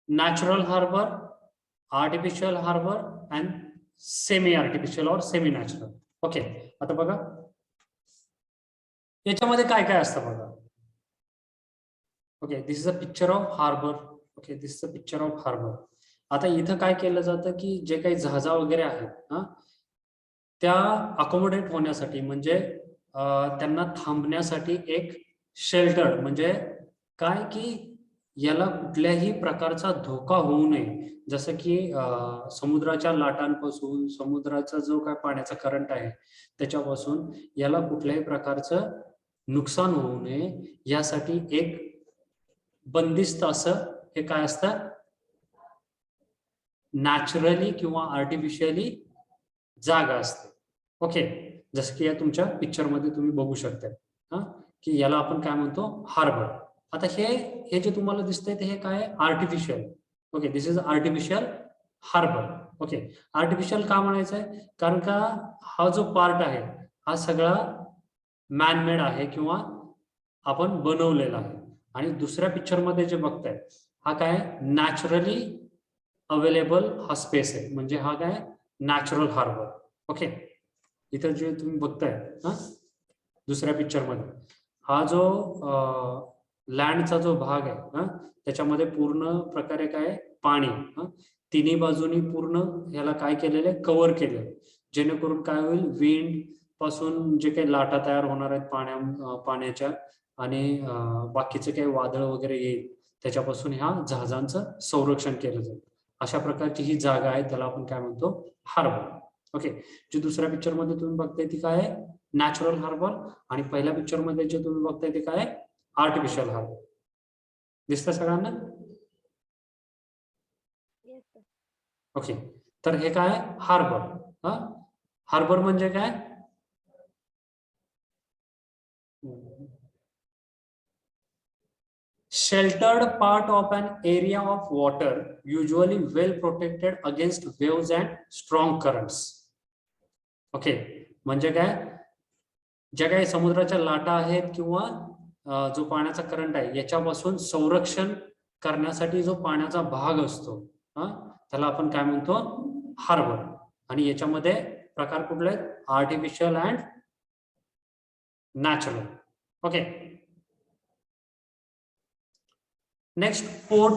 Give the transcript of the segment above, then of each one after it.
natural harbor, artificial harbor and semi artificial or semi natural. Okay, आता बघा याच्यामध्ये काय काय असतं बघा. Okay, this is a picture of harbour. Okay, this is a picture of harbour. आता इथं काय केलं जातं की जे काही जहाजा वगैरे आहेत त्या अकोमोडेट होण्यासाठी म्हणजे त्यांना थांबण्यासाठी एक शेल्टर म्हणजे काय की याला कुठल्याही प्रकारचा धोका होऊ नये, जसं की समुद्राच्या लाटांपासून, समुद्राचा जो काय पाण्याचा करंट आहे त्याच्यापासून याला कुठल्याही प्रकारचं नुकसान होऊ नये यासाठी एक बंदिस्त असं हे काय असतं, नॅचरली किंवा आर्टिफिशियली जागा असते. ओके, जसं की या तुमच्या पिक्चर मध्ये तुम्ही बघू शकता की याला आपण काय म्हणतो, हार्बर. आता हे जे तुम्हाला दिसतंय ते हे काय artificial. Okay, this is artificial harbour. Okay, artificial का म्हणायचं आहे, कारण का हा जो पार्ट आहे हा सगळा मॅनमेड आहे किंवा आपण बनवलेला आहे. आणि दुसऱ्या पिक्चर मध्ये जे बघताय हा काय नॅचरली अवेलेबल हा स्पेस आहे, म्हणजे हा काय नॅचरल हार्बर. ओके, इथं जे तुम्ही बघताय दुसऱ्या पिक्चर मध्ये हा जो लँडचा जो भाग आहे त्याच्यामध्ये पूर्ण प्रकारे काय पाणी तिन्ही बाजूनी पूर्ण ह्याला काय केलेलं आहे, कव्हर केलेलं, जेणेकरून काय होईल, विंड पासून जे काही लाटा तयार होणार आहेत पाण्याच्या आणि बाकीचे काही वादळ वगैरे येईल त्याच्यापासून ह्या जहाजांचं संरक्षण केलं जाईल. अशा प्रकारची ही जागा आहे, त्याला आपण काय म्हणतो, हार्बर. ओके, जी दुसऱ्या पिक्चर मध्ये तुम्ही बघताय ती काय आहे, नॅचरल हार्बर. आणि पहिल्या पिक्चर मध्ये जे तुम्ही बघताय ते काय, आर्टिफिशियल हार्बर. दिसतं सगळ्यांना? ओके, तर हे काय हार्बर. हार्बर म्हणजे काय, sheltered part of an area of water, usually well protected against waves and strong currents. Okay, म्हणजे काय, ज्या काही समुद्राच्या लाटा आहेत किंवा जो पाण्याचा करंट आहे याच्यापासून संरक्षण करण्यासाठी जो पाण्याचा भाग असतो त्याला आपण काय म्हणतो, हार्बर. आणि याच्यामध्ये प्रकार कुठले आहेत, artificial and natural. Okay, next port.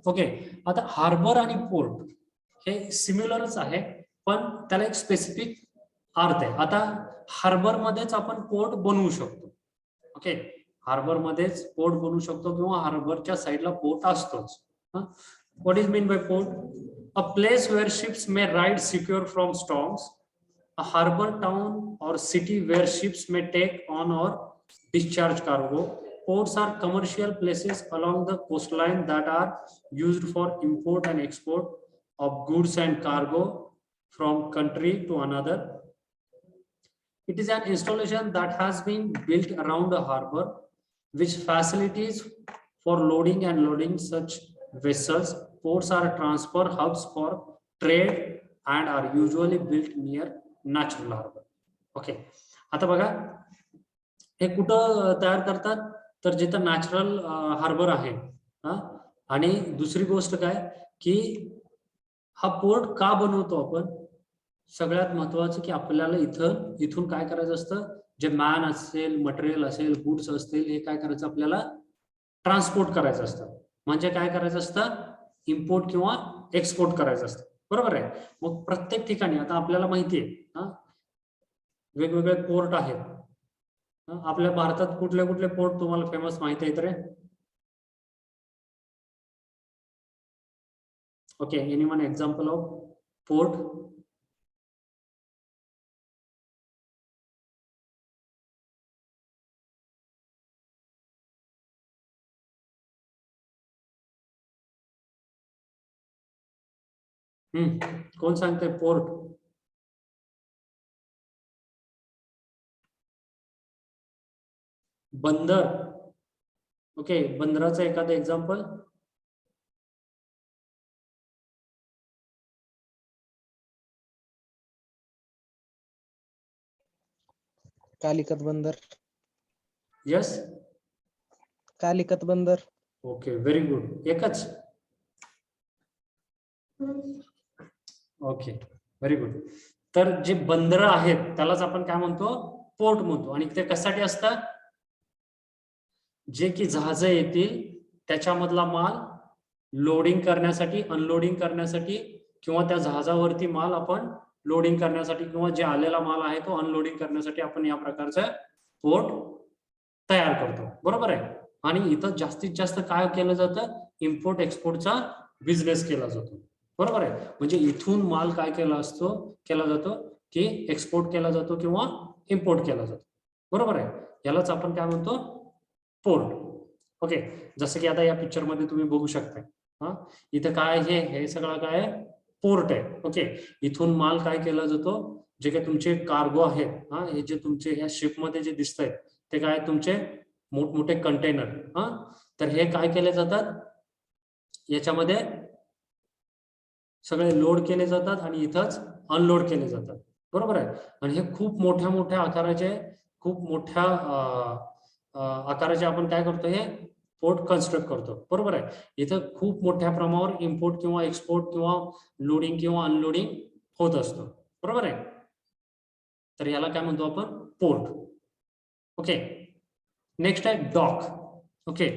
Okay, आता हार्बर आणि पोर्ट हे सिमिलरच आहे पण त्याला एक स्पेसिफिक अर्थ आहे. आता हार्बर मध्येच आपण पोर्ट बनवू शकतो. ओके, हार्बर मध्येच पोर्ट बनवू शकतो किंवा हार्बरच्या साईडला पोर्ट असतोच. What is mean by port, a place where ships may ride secure from storms, a harbour town or city where ships may take on or discharge cargo. Ports are commercial places along the coastline that are used for import and export of goods and cargo from country to another. It is an installation that has been built around a harbor which facilities for loading and loading such vessels. Ports are transfer hubs for trade and are usually built near natural harbor. Okay, आता बघा हे कुठं तयार करतात, तर जिथं natural harbour आहे. आणि दुसरी गोष्ट काय की हा पोर्ट का बनवतो आपण, सगळ्यात महत्वाचं की आपल्याला इथून काय करायचं असतं, जे मॅन असेल, मटेरियल असेल, गुड्स असतील, हे काय करायचं आपल्याला, ट्रान्सपोर्ट करायचं असतं. म्हणजे काय करायचं असतं, इम्पोर्ट किंवा एक्सपोर्ट करायचं असतं. बरोबर आहे. मग प्रत्येक ठिकाणी आता आपल्याला माहिती आहे वेगवेगळे पोर्ट आहेत. आपल्या भारतात कुठले कुठले पोर्ट तुम्हाला फेमस माहिती आहेत रे? Okay, anyone example of port? कोण सांगते पोर्ट? बंदर. ओके, बंदराचं एखादं एक्झाम्पल? कालिकत बंदर. यस, कालिकत बंदर. Okay, very good. एकच? Okay, very good. तर जे बंदरं आहेत त्यालाच आपण काय म्हणतो, पोर्ट म्हणतो. आणि ते कशासाठी असतात, जे की जहाज येतील त्याच्यामधला माल लोडिंग करण्यासाठी, अनलोडिंग करण्यासाठी, किंवा त्या जहाजावरती माल आपण लोडिंग करण्यासाठी, किंवा जे आलेला माल आहे तो अनलोडिंग करण्यासाठी आपण या प्रकारचं पोर्ट तयार करतो. बरोबर आहे. आणि इथं जास्तीत जास्त काय केलं जातं, इम्पोर्ट एक्सपोर्टचा बिझनेस केला जातो. बरोबर आहे. म्हणजे इथून माल काय केला जातो की एक्सपोर्ट केला जातो किंवा इम्पोर्ट केला जातो. बरोबर आहे. यालाच आपण काय म्हणतो, पोर्ट. ओके, जसं की आता या पिक्चर मध्ये तुम्ही बघू शकता, हा इथं काय हे सगळं काय पोर्ट आहे. ओके, इथून माल काय केला जातो, जे काही तुमचे कार्गो आहेत, हा हे जे तुमचे ह्या शिप मध्ये जे दिसत आहेत ते काय तुमचे मोठमोठे कंटेनर. हा तर हे काय केले जातात, याच्यामध्ये सगळे लोड केले जातात आणि इथंच अनलोड केले जातात. बरोबर आहे. आणि हे खूप मोठ्या मोठ्या आकाराचे, खूप मोठ्या आकाराचे आपण काय करतो, हे पोर्ट कन्स्ट्रक्ट करतो. बरोबर आहे. इथं खूप मोठ्या प्रमाणावर इम्पोर्ट किंवा एक्सपोर्ट किंवा लोडिंग किंवा अनलोडिंग होत असतं. बरोबर आहे. तर याला काय म्हणतो आपण, पोर्ट. ओके, नेक्स्ट आहे dock. Okay,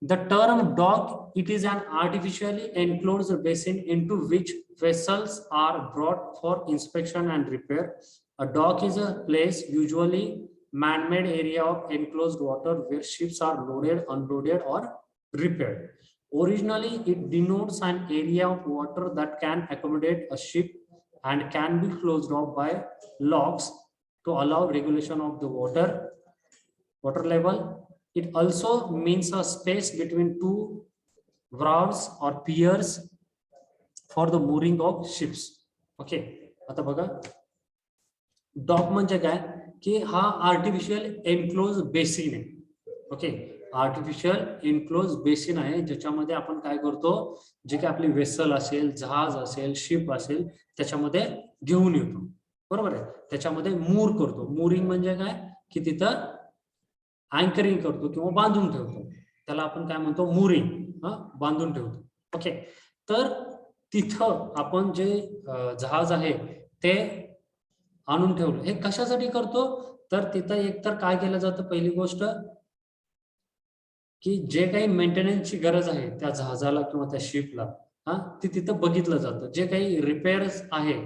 the term dock, it is an artificially enclosed basin into which vessels are brought for inspection and repair. A dock is a place, usually man-made area of enclosed water where ships are loaded, unloaded or repaired. Originally, it denotes an area of water that can accommodate a ship and can be closed off by locks to allow regulation of the water level. It also means a space between two wharves or piers for the mooring of ships. Okay, आता बघा dock म्हणजे काय, की हा artificial एन्क्लोज basin आहे. Okay, artificial एन्क्लोज basin आहे, ज्याच्यामध्ये आपण काय करतो, जे काही आपली वेसल असेल, जहाज असेल, शिप असेल, त्याच्यामध्ये घेऊन येतो. बरोबर आहे. त्याच्यामध्ये मूर करतो. मूरिंग म्हणजे काय, की तिथं अँकरिंग करतो किंवा बांधून ठेवतो, त्याला आपण काय म्हणतो, मुरिंग. बांधून ठेवतो. ओके, तर तिथं आपण जे जहाज आहे ते आणून ठेवलं. हे कशासाठी करतो, तर तिथं एकतर काय केलं जातं, पहिली गोष्ट की जे काही मेंटेनन्सची गरज आहे त्या जहाजाला किंवा त्या शिपला, ती तिथं बघितलं जातं. जे काही रिपेअर्स आहे,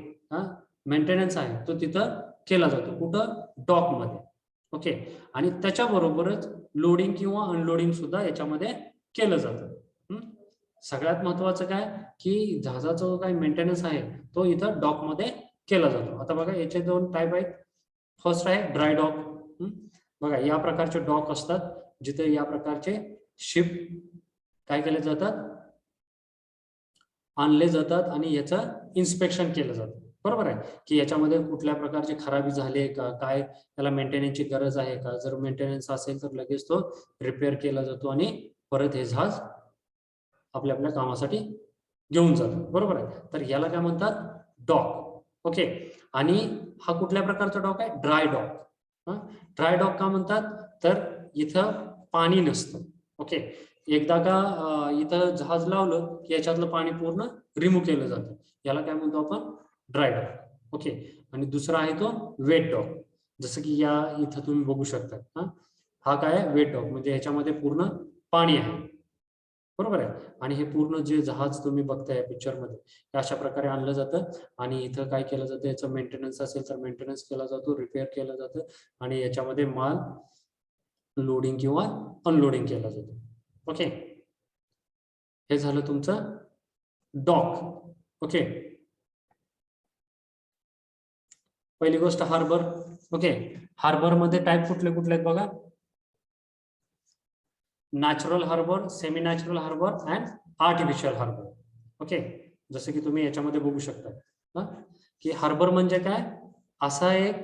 मेंटेनन्स आहे, तो तिथं केला जातो. कुठं, डॉक मध्ये. ओके, आणि त्याच्याबरोबरच लोडिंग किंवा अनलोडिंग सुद्धा याच्यामध्ये केलं जातं. सगळ्यात महत्वाचं काय, की जहाजाचा जो काही मेंटेनन्स आहे तो इथं डॉक मध्ये केला जातो. आता बघा याचे दोन टाईप आहेत. फर्स्ट आहे ड्राय डॉक. बघा या प्रकारचे डॉक असतात जिथे या प्रकारचे शिप काय केले जातात, आणले जातात आणि याचं इन्स्पेक्शन केलं जातं. बरोबर आहे, की याच्यामध्ये कुठल्या प्रकारचे खराबी झाली का, काय त्याला मेंटेनन्सची गरज आहे का, जर मेंटेनन्स असेल तर लगेच तो रिपेअर केला जातो आणि परत हे जहाज आपल्या आपल्या कामासाठी घेऊन जातो. बरोबर आहे. तर याला काय म्हणतात, डॉक. ओके, आणि हा कुठल्या प्रकारचा डॉक आहे, ड्राय डॉक. ड्राय डॉक का म्हणतात, तर इथं पाणी नसतं. ओके, एकदा का इथं जहाज लावलं की याच्यातलं पाणी पूर्ण रिमूव्ह केलं जातं. याला काय म्हणतो आपण, ड्राय डॉक. ओके, आणि दुसरा आहे तो वेट डॉक. जसं की या इथं तुम्ही बघू शकता, हा काय आहे, वेट डॉक. म्हणजे याच्यामध्ये पूर्ण पाणी आहे. बरोबर आहे. आणि हे पूर्ण जे जहाज तुम्ही बघताय पिक्चर मध्ये, हे अशा प्रकारे आणलं जातं आणि इथं काय केलं जातं, याचं मेंटेनन्स असेल तर मेंटेनन्स केला जातो, रिपेअर केलं जातं आणि याच्यामध्ये माल लोडिंग किंवा अनलोडिंग केला जातो. ओके, हे झालं तुमचं डॉक. ओके, पहिली गोष्ट हार्बर. ओके, हार्बर मध्ये टाईप कुठले कुठले आहेत बघा, natural harbour, semi natural harbour and artificial harbour. Okay, जसं की तुम्ही याच्यामध्ये बघू शकता, की हार्बर म्हणजे काय, असा एक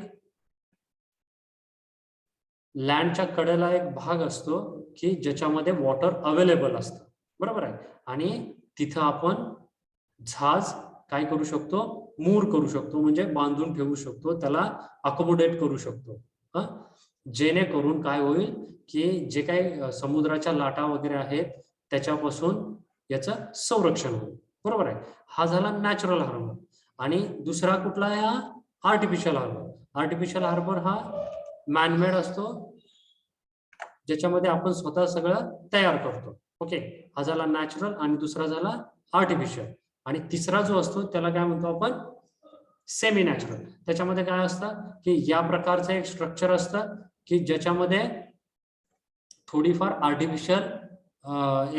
लँडच्या कडेला एक भाग असतो की ज्याच्यामध्ये वॉटर अवेलेबल असतं. बरोबर आहे. आणि तिथं आपण जहाज काय करू शकतो, मूर करू शकतो, म्हणजे बांधून ठेवू शकतो, त्याला अकोमोडेट करू शकतो. जेणेकरून काय होईल, की जे काही समुद्राच्या लाटा वगैरे आहेत त्याच्यापासून याचं संरक्षण होईल. बरोबर आहे. हा झाला नॅचरल हार्बर. आणि दुसरा कुठला आहे? हा आर्टिफिशियल हार्बर. आर्टिफिशियल हार्बर हा मॅनमेड असतो, ज्याच्यामध्ये आपण स्वतः सगळं तयार करतो. ओके, हा झाला नॅचरल आणि दुसरा झाला आर्टिफिशियल. आणि तिसरा जो असतो त्याला काय म्हणतो आपण? Semi natural. त्याच्यामध्ये काय असतं की या प्रकारचं एक स्ट्रक्चर असतं की ज्याच्यामध्ये थोडीफार आर्टिफिशियल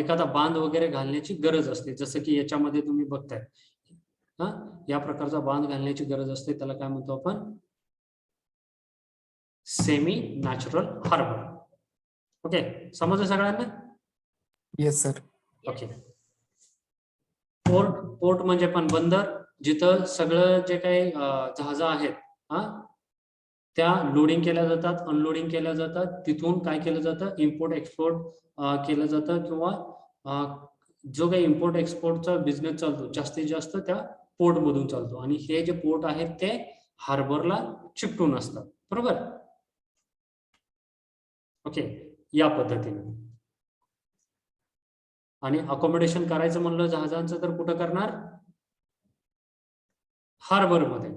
एखादा बांध वगैरे घालण्याची गरज असते, जसं की याच्यामध्ये तुम्ही बघताय. हा, या प्रकारचा बांध घालण्याची गरज असते, त्याला काय म्हणतो आपण? Semi natural harbour. ओके, समजलं सगळ्यांना? Yes sir. Okay. Port, port म्हणजे पण बंदर, जिथं सगळं जे काही जहाजा आहेत हा त्या लोडिंग केल्या जातात, अनलोडिंग केल्या जातात. तिथून काय केलं जातं? इम्पोर्ट एक्सपोर्ट केलं जातं, किंवा जो काही इम्पोर्ट एक्सपोर्टचा बिझनेस चालतो जास्तीत जास्त त्या पोर्ट मधून चालतो. आणि हे जे पोर्ट आहेत ते हार्बरला चिकटून असतात. बरोबर? ओके, या पद्धतीने. आणि अकोमोडेशन करायचं म्हणलं जहाजांचं तर कुठं करणार? हार्बर मध्ये.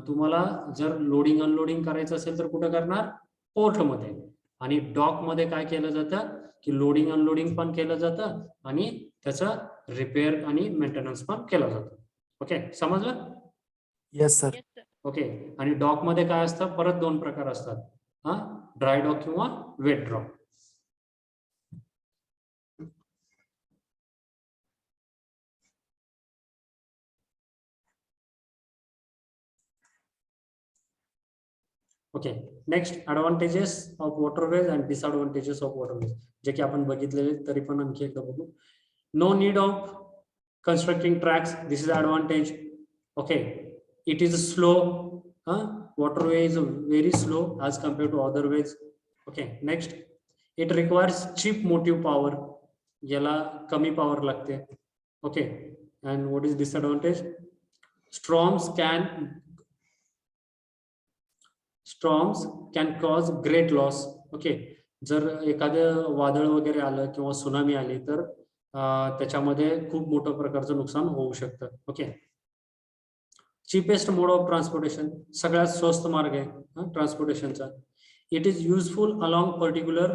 तुम्हाला जर लोडिंग अनलोडिंग करायचं असेल तर कुठं करणार? पोर्ट मध्ये. आणि डॉक मध्ये काय केलं जातं की लोडिंग अनलोडिंग पण केलं जातं आणि त्याचं रिपेअर आणि मेंटेनन्स पण केलं जातं. ओके, समजलं? Yes sir. ओके. आणि डॉक मध्ये काय असतं? परत दोन प्रकार असतात, हा, ड्राय डॉक किंवा wet dock. Okay, next advantages of waterways and disadvantages of waterways, जे की आपण बघितलेले तरी पण आणखी एकदा बघू. No need of constructing tracks, this is advantage. Okay, it is slow, waterway is very slow as compared to other ways. Okay, next, it requires cheap motive power, याला कमी पॉवर लागते. Okay, and what is disadvantage? storms can cause great loss. Okay, जर एखादं वादळ वगैरे आलं किंवा tsunami आली तर त्याच्यामध्ये खूप मोठं प्रकारचं नुकसान होऊ शकतं. Okay, cheapest mode of transportation, सगळ्यात स्वस्त मार्ग आहे ट्रान्सपोर्टेशनचा. It is useful along particular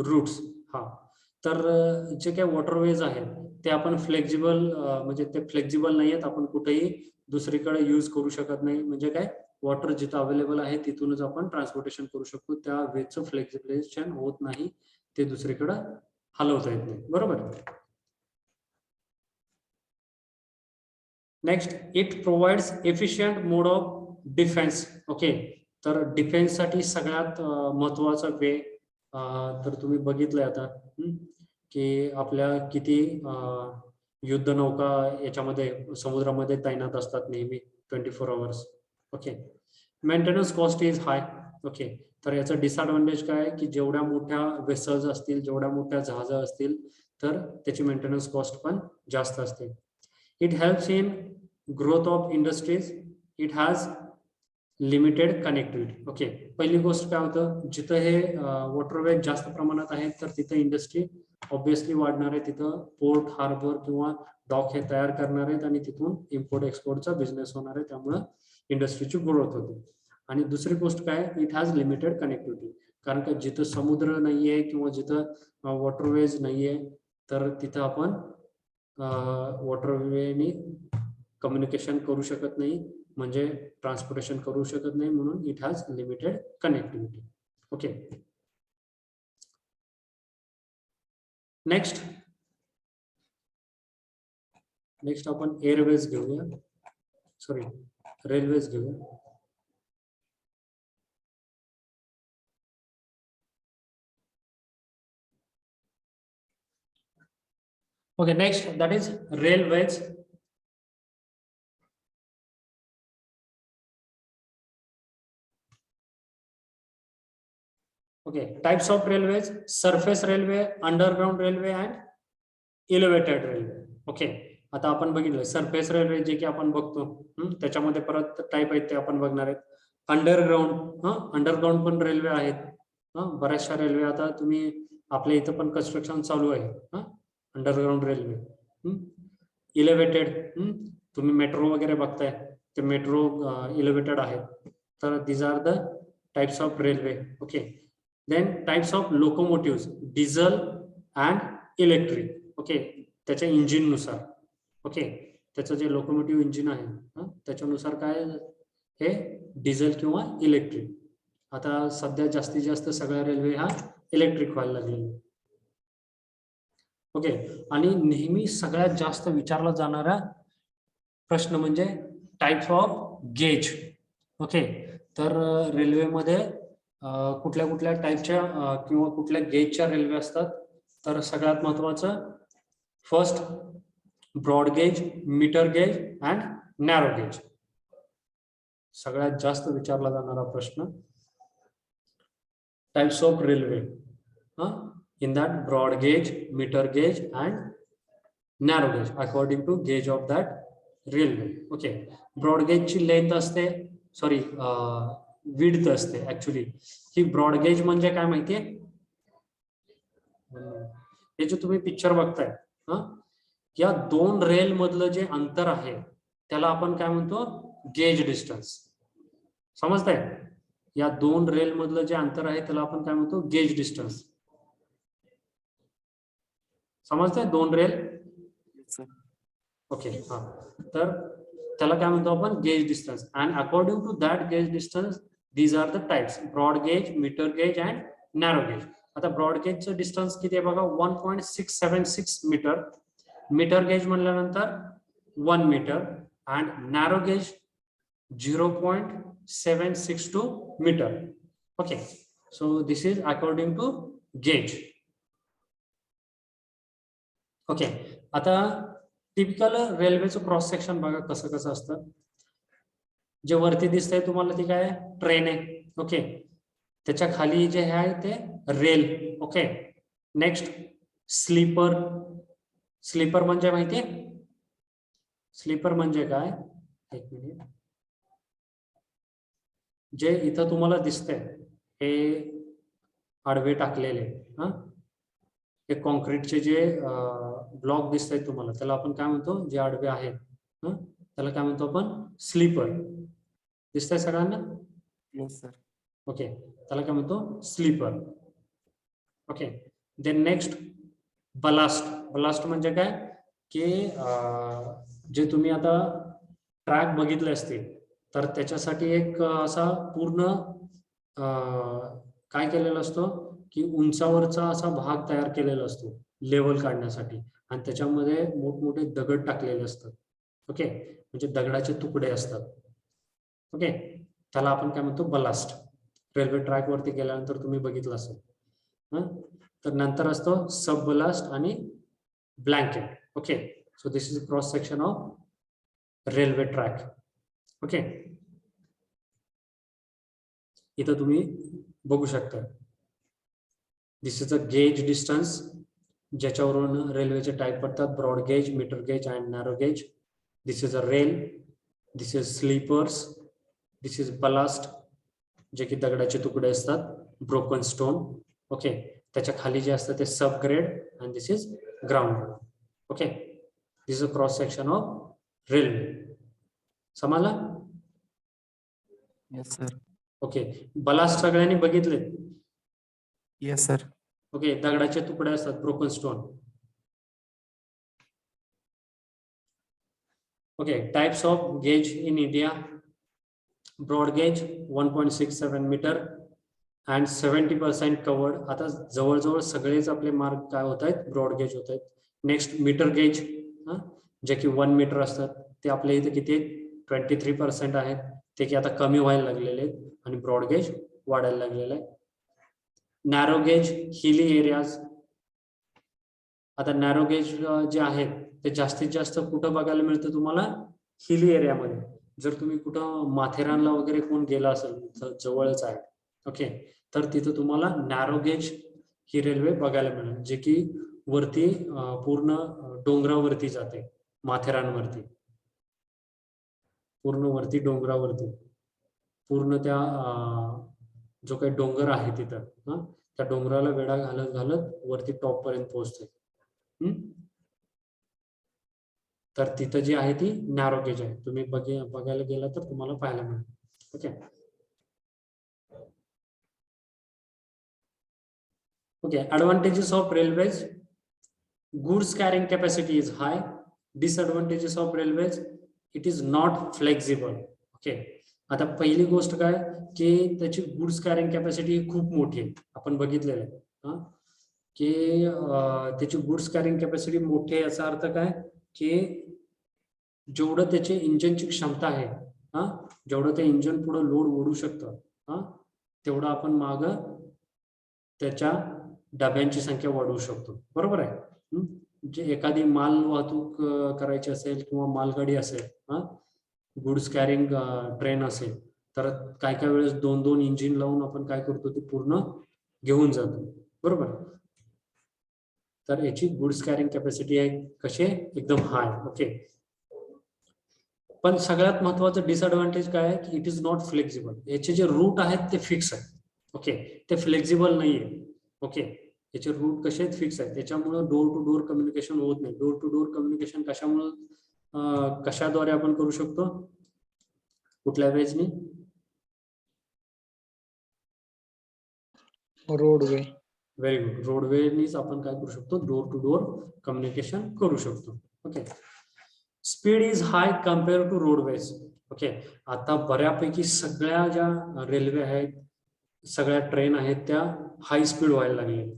routes. हा, तर जे काही वॉटरवेज आहेत ते आपण फ्लेक्झिबल, म्हणजे ते फ्लेक्झिबल नाही आहेत, आपण कुठेही दुसरीकडे यूज करू शकत नाही. म्हणजे काय, वॉटर जिथं अवेलेबल आहे तिथूनच आपण ट्रान्सपोर्टेशन करू शकतो. त्या वेजचं फ्लेक्झिबिलेशन होत नाही, ते दुसरीकडे हलवता येत नाही. बरोबर? Next, it provides efficient mode of defence. Okay, तर डिफेन्स साठी सगळ्यात महत्वाचा वे, तर तुम्ही बघितलंय आता की आपल्या किती युद्ध नौका याच्यामध्ये समुद्रामध्ये तैनात असतात नेहमी 24 hours. Okay, maintenance cost is hi. Okay, तर याचं डिसएडव्हान्टेज काय की जेवढ्या मोठ्या वेसल्स असतील, जेवढ्या मोठ्या जहाजा असतील, तर त्याची मेंटेनन्स कॉस्ट पण जास्त असते. It helps in growth of industries. It has limited connectivity. Okay, पहिली गोष्ट काय होतं, जिथं हे वॉटरवे जास्त प्रमाणात आहेत तर तिथं इंडस्ट्री ऑब्विसली वाढणार आहे. तिथं पोर्ट, हार्बर किंवा डॉक हे तयार करणार आहेत आणि तिथून इम्पोर्ट एक्सपोर्टचा बिझनेस होणार आहे, त्यामुळं इंडस्ट्रीची ग्रोथ होते. आणि दुसरी गोष्ट काय, इट हॅज लिमिटेड कनेक्टिव्हिटी, कारण का जिथं समुद्र नाहीये किंवा जिथं वॉटरवेज नाहीये तर तिथं आपण वॉटरवेनी कम्युनिकेशन करू शकत नाही, म्हणजे ट्रान्सपोर्टेशन करू शकत नाही, म्हणून it has limited connectivity. Okay, next आपण एअरवेज घेऊया, सॉरी रेल्वेज घेऊया. Okay, next, that is railways. Okay, types of railways: surface railway, underground railway and elevated railway. Okay, आता आपण बघितलं सरफेस रेल्वे जे की आपण बघतो, त्याच्यामध्ये परत टाईप आहेत ते आपण बघणार आहेत. अंडरग्राउंड, अंडरग्राउंड पण रेल्वे आहेत. बऱ्याचशा रेल्वे आता तुम्ही आपल्या इथं पण कन्स्ट्रक्शन चालू आहे अंडरग्राउंड रेल्वे. इलेव्हेटेड, तुम्ही मेट्रो वगैरे बघताय ते मेट्रो इलेव्हेटेड आहेत. तर these are the types of railway. Okay, then types of locomotive, diesel and electric. Okay, त्याच्या इंजिन नुसार. ओके, त्याचं जे लोकोमोटिव्ह इंजिन आहे त्याच्यानुसार काय हे डिझेल किंवा इलेक्ट्रिक. आता सध्या जास्तीत जास्त सगळ्या रेल्वे हा इलेक्ट्रिक व्हायला लागलेला. ओके, आणि नेहमी सगळ्यात जास्त विचारला जाणारा प्रश्न म्हणजे टाइप्स ऑफ गेज. ओके, तर रेल्वेमध्ये कुठल्या कुठल्या टाईपच्या किंवा कुठल्या गेजच्या रेल्वे असतात. तर सगळ्यात महत्वाचं first broad gauge, metre gauge and narrow gauge. सगळ्यात जास्त विचारला जाणारा प्रश्न types of railway. In that broad gauge, meter gauge and narrow gauge according to gauge of that railway. Okay, broad gauge ची लेंथ असते, सॉरी विड्थ असते. Actually ही broad gauge म्हणजे काय माहितीये, हे जे तुम्ही पिक्चर बघताय या दोन रेल मधलं जे अंतर आहे त्याला आपण काय म्हणतो, गेज डिस्टन्स. समजताय? या दोन रेल मधलं जे अंतर आहे त्याला आपण काय म्हणतो, गेज डिस्टन्स. समजते? दोन रेल. ओके, हा, तर त्याला काय म्हणतो आपण, gauge distance. And according to that gauge distance these are the types, broad gauge, metre gauge and narrow gauge. आता ब्रॉड गेजचं डिस्टन्स किती आहे बघा, 1.676 मीटर. मीटर गेज म्हणल्यानंतर 1 metre and narrow gauge 0.762 metre. Okay, so this is according to gauge. Okay, आता typical रेल्वेचं cross section बघा कसं कसं असतं. जे वरती दिसतंय तुम्हाला ती काय ट्रेन आहे. ओके, त्याच्या खाली जे आहे ते rail. Okay, next sleeper. Sleeper म्हणजे माहितीये, स्लीपर म्हणजे काय, एक मिनिट, जे इथं तुम्हाला दिसतंय हे आडवे टाकलेले हे कॉन्क्रीटचे जे ब्लॉक दिसत आहेत तुम्हाला त्याला आपण काय म्हणतो, जे आडवे आहेत त्याला काय म्हणतो आपण, स्लीपर. दिसतंय सगळ्यांना? Yes sir. ओके, त्याला काय म्हणतो, sleeper. Okay, then next ballast. Ballast म्हणजे काय की जे तुम्ही आता ट्रॅक बघितले असतील तर त्याच्यासाठी एक असा पूर्ण काय केलेला असतो की उंचावरचा असा भाग तयार केलेला असतो लेवल काढण्यासाठी आणि त्याच्यामध्ये मोठमोठे दगड टाकलेले असतात. ओके, म्हणजे दगडाचे तुकडे असतात. ओके, त्याला आपण काय म्हणतो, बलास्ट. रेल्वे ट्रॅक वरती गेल्यानंतर तुम्ही बघितलं असेल. तर नंतर असतो सब बलास्ट आणि blanket. Okay, so this is cross section of railway track. Okay, इथं तुम्ही बघू शकता this is a gauge distance ज्याच्यावरून रेल्वेचे टाईप पडतात, broad gauge, metre gauge and narrow gauge. This is a rail, this is sleepers, this is ballast जे की दगडाचे तुकडे असतात, ब्रोकन स्टोन. ओके, त्याच्या खाली जे असतं ते sub grade and this is ground. Okay, this is a cross section of railway. समजला? Yes sir. ओके, बलास्ट सगळ्यांनी बघितले? Yes sir. ओके, दगडाचे तुकडे असतात, broken stone. Okay, types of gauge in India. Broad gauge 1.67 metre and 70% covered. आता जवळजवळ सगळेच आपले मार्क काय होत आहेत, ब्रॉड गेज होत आहेत. नेक्स्ट मीटर गेज जे की 1 मीटर असतात ते आपल्या इथे किती 23% आहेत, ते की आता कमी व्हायला लागलेले आहेत आणि ब्रॉड गेज वाढायला लागलेलं आहे. Narrow gauge hilly areas. आता नॅरो गेज जे आहेत ते जास्तीत जास्त कुठं बघायला मिळतं तुम्हाला, हिली एरियामध्ये. जर तुम्ही कुठं माथेरानला वगैरे कोण गेला असेल, जवळच आहे, ओके, तर तिथं तुम्हाला नॅरो गेज ही रेल्वे बघायला मिळेल, जे की वरती पूर्ण डोंगरावरती जाते, माथेरानवरती, पूर्ण वरती डोंगरावरती, पूर्ण त्या जो काही डोंगर आहे तिथं त्या डोंगराला वेढा घालत घालत वरती टॉप पर्यंत पोहोचते. तर तिथं जी आहे ती नॅरो गेज आहे. तुम्ही बघायला गेला तर तुम्हाला पाहायला मिळेल. Okay okay advantages of railways. Goods carrying capacity is high. Disadvantages of railways, it is not flexible. Okay आता पहिली गोष्ट काय की त्याची गुड्स कॅरिंग कॅपॅसिटी खूप मोठी आहे. आपण बघितलेलं आहे की त्याची गुड्स कॅरिंग कॅपॅसिटी मोठी आहे. याचा अर्थ काय की जेवढं त्याचे इंजिनची क्षमता आहे जेवढं ते इंजिन पुढे लोड ओढू शकतं तेवढं आपण माग त्याच्या डब्यांची संख्या वाढवू शकतो. बरोबर आहे. जे एखादी माल वाहतूक करायची असेल किंवा मालगाडी असेल गुड्स कॅरिंग ट्रेन असेल तर काय काय वेळेस 2-2 इंजिन लावून आपण काय करतो ते पूर्ण घेऊन जातो. बरोबर. तर याची गुड्स कॅरिंग कॅपॅसिटी आहे कशी एकदम हाय. ओके पण सगळ्यात महत्वाचं डिसएडव्हान्टेज काय आहे की इट इज नॉट फ्लेक्झिबल. याचे जे रूट आहेत ते फिक्स आहे. ओके ते फ्लेक्झिबल नाहीये. ओके याचे रूट कसे आहेत फिक्स आहेत. त्याच्यामुळे डोर टू डोर कम्युनिकेशन होत नाही. डोर टू डोर कम्युनिकेशन कशामुळे कशाद्वारे आपण करू शकतो कुठल्या वेजनी रोडवे. Very good. रोडवेनीच आपण काय करू शकतो डोर टू डोर कम्युनिकेशन करू शकतो. Okay speed is high compare to roadways. Okay आता बऱ्यापैकी सगळ्या ज्या रेल्वे आहेत सगळ्या ट्रेन आहेत त्या हाय स्पीड व्हायला लागले.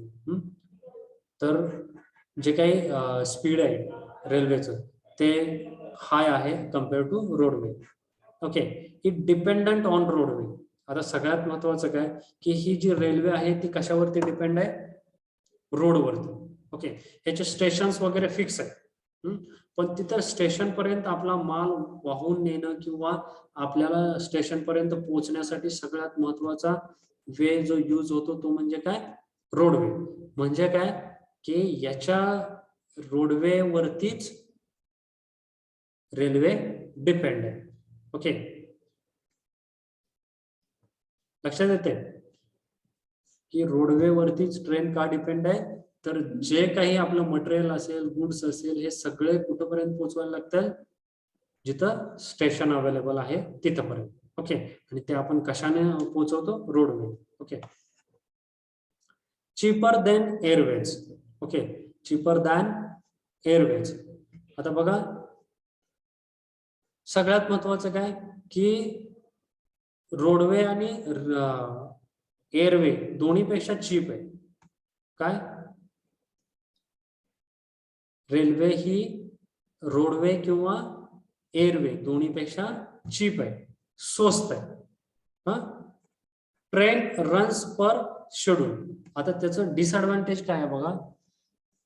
तर जे काही स्पीड आहे रेल्वेचं ते हाय आहे compare to roadway. Okay it dependent on roadway. आता सगळ्यात महत्वाचं काय की ही जी रेल्वे आहे ती कशावरती डिपेंड आहे रोडवरती. ओके ह्याचे स्टेशन्स वगैरे फिक्स आहे. पण तिथं स्टेशन पर्यंत आपला माल वाहून नेणं किंवा आपल्याला स्टेशन पर्यंत पोहोचण्यासाठी सगळ्यात महत्वाचा वे जो यूज होतो तो म्हणजे काय रोडवे. म्हणजे काय की याच्या रोडवे वरतीच रेल्वे डिपेंड आहे. ओके लक्षात येते की रोडवे वरतीच ट्रेन का डिपेंड आहे तर जे काही आपलं मटेरियल असेल गुड्स असेल हे सगळे कुठपर्यंत पोहोचवायला लागतात जिथं स्टेशन अवेलेबल आहे तिथपर्यंत. ओके आणि ते आपण कशाने पोहोचवतो roadway. Okay cheaper than airways. Okay cheaper than airways. आता बघा सगळ्यात महत्वाचं काय की रोडवे आणि एअरवे दोन्हीपेक्षा चीप आहे. काय रेल्वे ही रोडवे किंवा एअरवे दोन्हीपेक्षा चीप आहे स्वस्त आहे. ट्रेन रन्स पर शेड्यूल. आता त्याचं डिसएडव्हान्टेज काय आहे बघा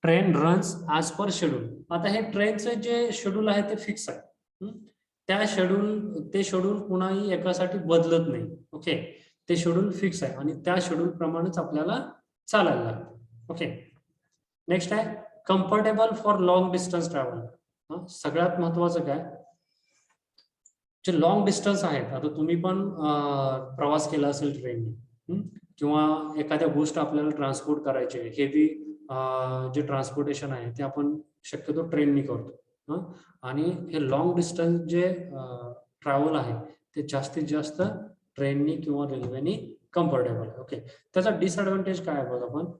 train runs as per schedule. आता हे ट्रेनचं जे शेड्यूल आहे ते फिक्स आहे. त्या शेड्यूल कुणाही एकासाठी बदलत नाही. ओके ते शेड्यूल फिक्स आहे आणि त्या शेड्यूल प्रमाणेच आपल्याला चालायला लागतं. ओके नेक्स्ट आहे comfortable for long distance travel. सगळ्यात महत्वाचं काय जे लॉंग डिस्टन्स आहेत. आता तुम्ही पण प्रवास केला असेल ट्रेनने किंवा एखाद्या गोष्ट आपल्याला ट्रान्सपोर्ट करायची आहे हेवी जे ट्रान्सपोर्टेशन आहे ते आपण शक्यतो ट्रेननी करतो. आणि हे लॉंग डिस्टन्स जे ट्रॅव्हल आहे ते जास्तीत जास्त ट्रेननी किंवा रेल्वेनी कम्फर्टेबल आहे. ओके त्याचा डिसएडव्हान्टेज काय आहे बघा आपण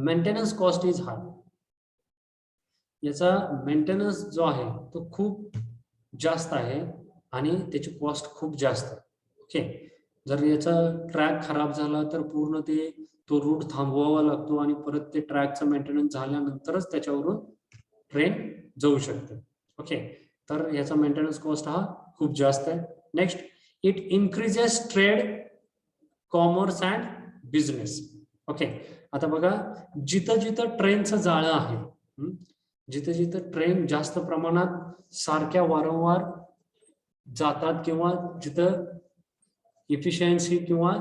मेंटेनन्स कॉस्ट इज हाय. याचा मेंटेनन्स जो आहे तो खूप जास्त आहे आणि त्याची कॉस्ट खूप जास्त आहे. ओके जर याचा ट्रॅक खराब झाला तर पूर्ण तो रूट थांबवावा लागतो आणि परत ते ट्रॅकचं मेंटेनन्स झाल्यानंतरच त्याच्यावरून ट्रेन जाऊ शकते. ओके तर याचा मेंटेनन्स कॉस्ट हा खूप जास्त आहे. Next it increases trade commerce and business. Okay आता बघा जिथं जिथं ट्रेनचं जाळं आहे जिथं जिथं ट्रेन जास्त प्रमाणात सारख्या वारंवार जातात किंवा जिथं इफिशियन्सी किंवा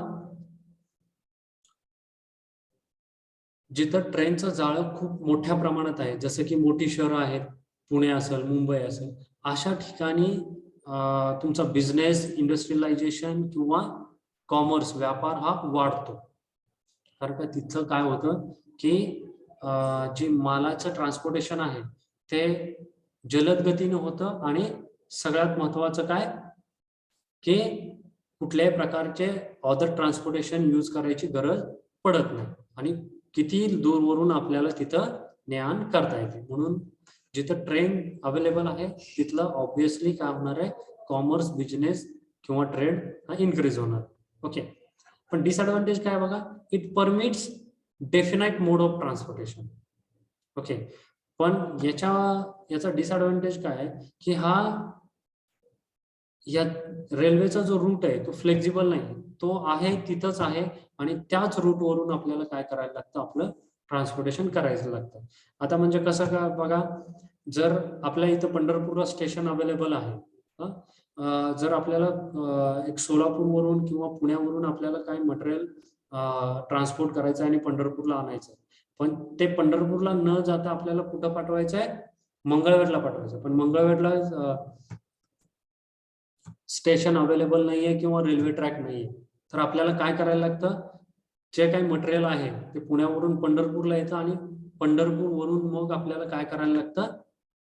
जिथं ट्रेनचं जाळं खूप मोठ्या प्रमाणात आहे जसं की मोठी शहरं आहेत पुणे असेल मुंबई असेल अशा ठिकाणी तुमचा बिझनेस इंडस्ट्रियलायझेशन किंवा कॉमर्स व्यापार हा वाढतो. कारण का तिथं काय होतं की जे मालाचं ट्रान्सपोर्टेशन आहे ते जलद गतीने होतं आणि सगळ्यात महत्वाचं काय की कुठल्याही प्रकारचे अदर ट्रान्सपोर्टेशन यूज करायची गरज पडत नाही आणि किती दूरवरून आपल्याला तिथं ने-आण करता येते. म्हणून जिथं ट्रेन अवेलेबल आहे तिथलं ऑब्विसली काय होणार आहे, कॉमर्स बिझनेस किंवा ट्रेड हा इन्क्रीज होणार. ओके, पण डिसएडव्हान्टेज काय बघा, it permits definite mode of transportation. Okay, पण याचा डिसएडव्हान्टेज काय आहे की या रेल्वेचा जो रूट आहे तो फ्लेक्झिबल नाही, तो आहे तिथंच आहे आणि त्याच रूट वरून आपल्याला काय करायला लागतं, आपलं ट्रान्सपोर्टेशन करायचं लागतं. आता म्हणजे कसं का बघा, जर आपल्या इथं पंढरपूरला स्टेशन अवेलेबल आहे, जर आपल्याला एक सोलापूरवरून किंवा पुण्यावरून आपल्याला काही मटेरियल ट्रान्सपोर्ट करायचं आणि पंढरपूरला आणायचं, पण ते पंढरपूरला न जाता आपल्याला कुठं पाठवायचं आहे, मंगळवेढला पाठवायचं. पण मंगळवेढला स्टेशन अवेलेबल नाहीये किंवा रेल्वे ट्रॅक नाहीये, तर आपल्याला काय करायला लागतं, जे काही मटेरियल आहे ते पुण्यावरून पंढरपूरला येतं आणि पंढरपूरवरून मग आपल्याला काय करायला लागतं,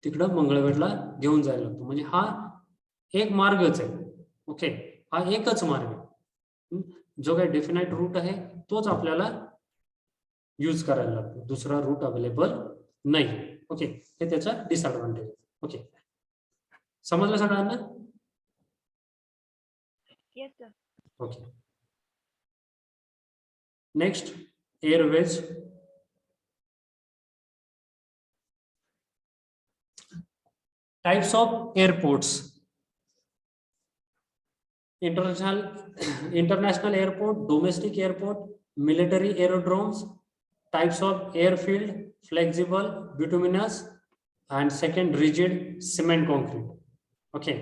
तिकडं मंगळवेढला घेऊन जायला लागतं. म्हणजे हा एक मार्गच आहे. ओके, हा एकच मार्ग आहे. जो काही डेफिनाइट रूट आहे तोच आपल्याला यूज करायला लागतो, दुसरा रूट अवेलेबल नाही. ओके, हे त्याचा डिसएडव्हान्टेज. ओके, समजलं सगळ्यांना? Yes, sir. Okay, next airways. Types of airports. International airport, domestic airport, military aerodromes, types of airfield, flexible, bituminous and second rigid, cement concrete. Okay,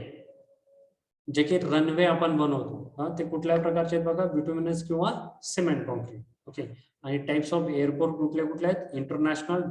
जे की रनवे आपण बनवतो ते कुठल्या प्रकारचे आहेत बघा, बिटुमिनस किंवा सिमेंट कॉन्क्रीट. ओके, आणि टाइप्स ऑफ एअरपोर्ट कुठले कुठले आहेत, इंटरनॅशनल,